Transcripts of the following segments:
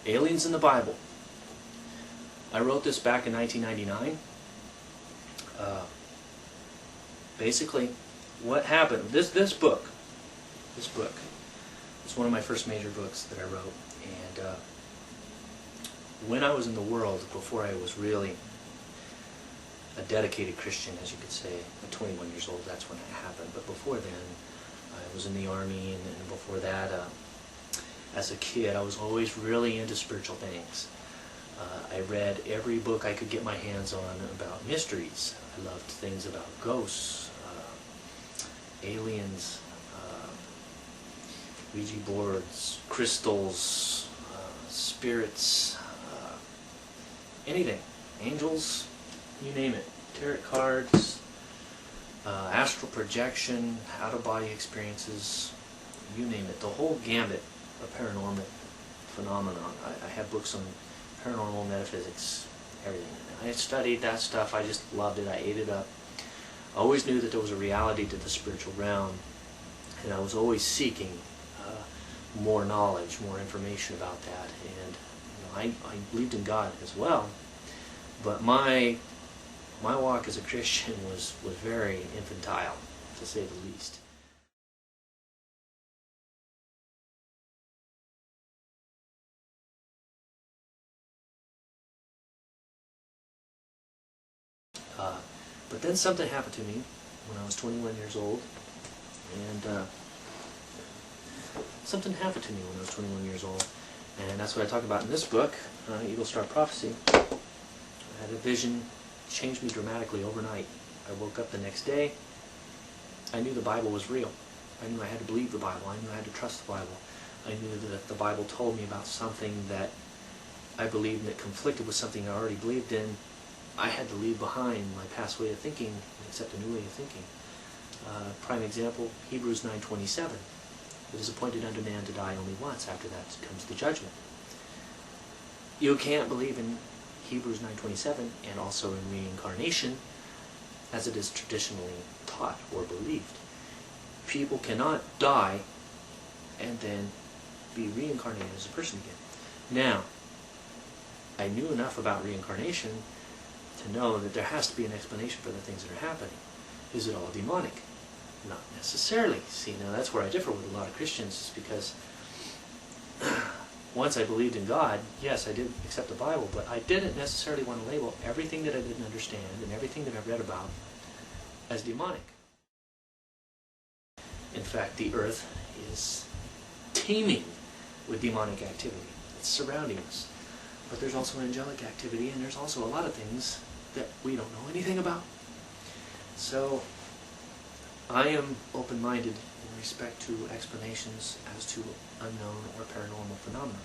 Aliens in the Bible. I wrote this back in 1999. Basically, what happened, this book is one of my first major books that I wrote, and when I was in the world, before I was really a dedicated Christian, as you could say, at 21 years old, that's when it happened. But before then, I was in the Army, and before that, as a kid, I was always really into spiritual things. I read every book I could get my hands on about mysteries. I loved things about ghosts, aliens, Ouija boards, crystals, spirits, anything, angels, you name it, tarot cards, astral projection, out-of-body experiences, you name it, the whole gambit of paranormal phenomenon. I have books on paranormal metaphysics, everything. I studied that stuff, I just loved it, I ate it up. I always knew that there was a reality to the spiritual realm, and I was always seeking more knowledge, more information about that. And I believed in God as well, but my walk as a Christian was very infantile, to say the least. But then something happened to me when I was 21 years old, and something happened to me when I was 21 years old, and that's what I talk about in this book, Eagle Star Prophecy. I had a vision, changed me dramatically overnight. I woke up the next day, I knew the Bible was real. I knew I had to believe the Bible. I knew I had to trust the Bible. I knew that the Bible told me about something that I believed and that conflicted with something I already believed in. I had to leave behind my past way of thinking and accept a new way of thinking. Prime example, Hebrews 9:27. It is appointed unto man to die only once. After that comes the judgment. You can't believe in Hebrews 9:27 and also in reincarnation as it is traditionally taught or believed. People cannot die and then be reincarnated as a person again. Now, I knew enough about reincarnation to know that there has to be an explanation for the things that are happening. Is it all demonic? Not necessarily. See, now that's where I differ with a lot of Christians, is because once I believed in God, yes, I did accept the Bible, but I didn't necessarily want to label everything that I didn't understand and everything that I read about as demonic. In fact, the earth is teeming with demonic activity. It's surrounding us. But there's also angelic activity, and there's also a lot of things that we don't know anything about. So I am open-minded in respect to explanations as to unknown or paranormal phenomena.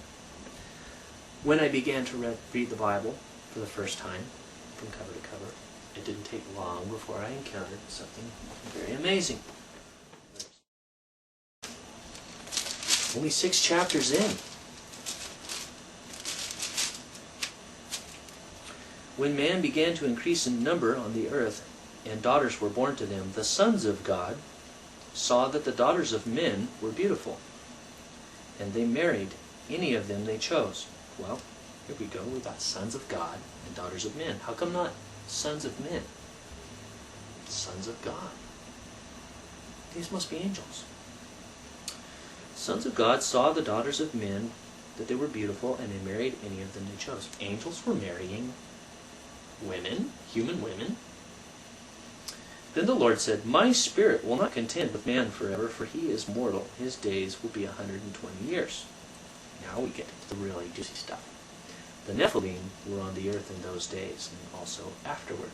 When I began to read the Bible for the first time, from cover to cover, it didn't take long before I encountered something very amazing. Only 6 chapters in. When man began to increase in number on the earth, and daughters were born to them, the sons of God saw that the daughters of men were beautiful, and they married any of them they chose. Well, here we go. We've got sons of God and daughters of men. How come not sons of men? Sons of God. These must be angels. Sons of God saw the daughters of men that they were beautiful, and they married any of them they chose. Angels were marrying women, human women. Then the Lord said, My spirit will not contend with man forever, for he is mortal. His days will be 120 years. Now we get into the really juicy stuff. The Nephilim were on the earth in those days, and also afterward.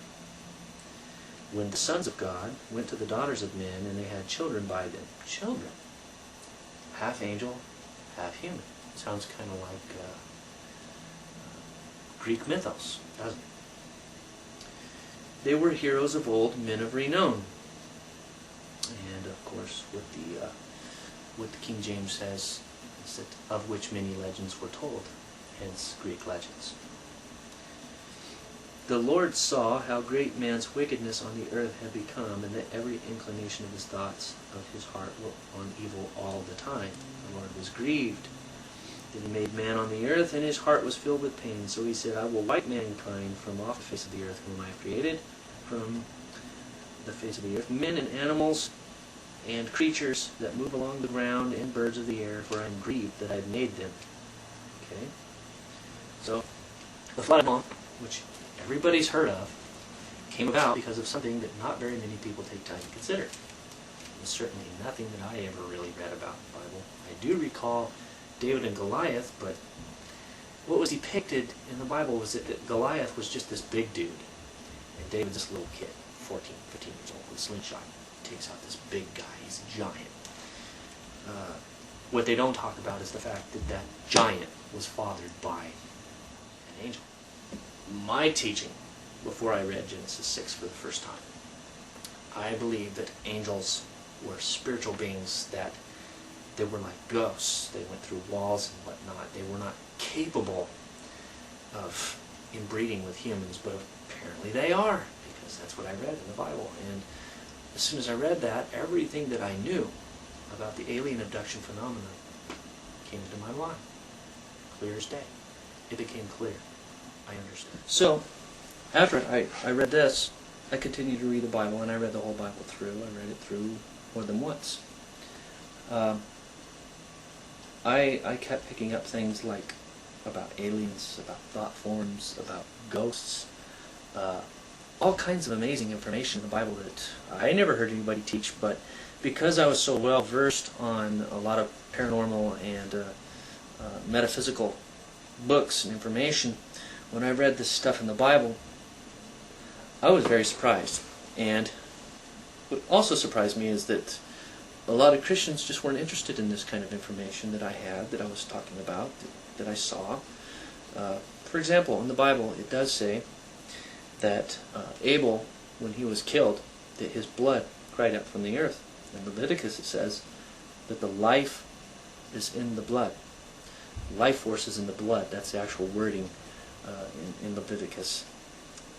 When the sons of God went to the daughters of men, and they had children by them. Children. Half angel, half human. Sounds kind of like Greek mythos, doesn't it? They were heroes of old, men of renown. And of course, what the King James says is that of which many legends were told, hence Greek legends. The Lord saw how great man's wickedness on the earth had become, and that every inclination of his thoughts of his heart were on evil all the time. The Lord was grieved that he made man on the earth, and his heart was filled with pain. So he said, I will wipe mankind from off the face of the earth, whom I have created, from the face of the earth, men and animals and creatures that move along the ground, and birds of the air, for I am grieved that I have made them. Okay? So, the flood of Noah, which everybody's heard of, came about because of something that not very many people take time to consider. It was certainly nothing that I ever really read about in the Bible. I do recall David and Goliath, but what was depicted in the Bible was that Goliath was just this big dude, and David's this little kid, 14, 15 years old, with a slingshot. Takes out this big guy. He's a giant. What they don't talk about is the fact that that giant was fathered by an angel. My teaching, before I read Genesis 6 for the first time, I believe that angels were spiritual beings, that they were like ghosts. They went through walls and whatnot. They were not capable of inbreeding with humans, but apparently they are, because that's what I read in the Bible. And as soon as I read that, everything that I knew about the alien abduction phenomenon came into my mind. Clear as day. It became clear. I understood. So, after I read this, I continued to read the Bible, and I read the whole Bible through. I read it through more than once. I kept picking up things like about aliens, about thought forms, about ghosts, all kinds of amazing information in the Bible that I never heard anybody teach, but because I was so well versed on a lot of paranormal and metaphysical books and information, when I read this stuff in the Bible, I was very surprised. And what also surprised me is that a lot of Christians just weren't interested in this kind of information that I had, that I was talking about, that I saw. For example, in the Bible, it does say that Abel, when he was killed, that his blood cried out from the earth. In Leviticus it says that the life is in the blood. Life force is in the blood. That's the actual wording in Leviticus.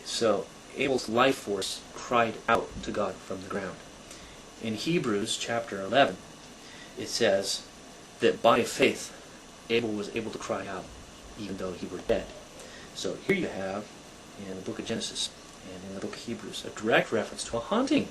So Abel's life force cried out to God from the ground. In Hebrews chapter 11, it says that by faith Abel was able to cry out even though he were dead. So here you have, in the book of Genesis and in the book of Hebrews, a direct reference to a haunting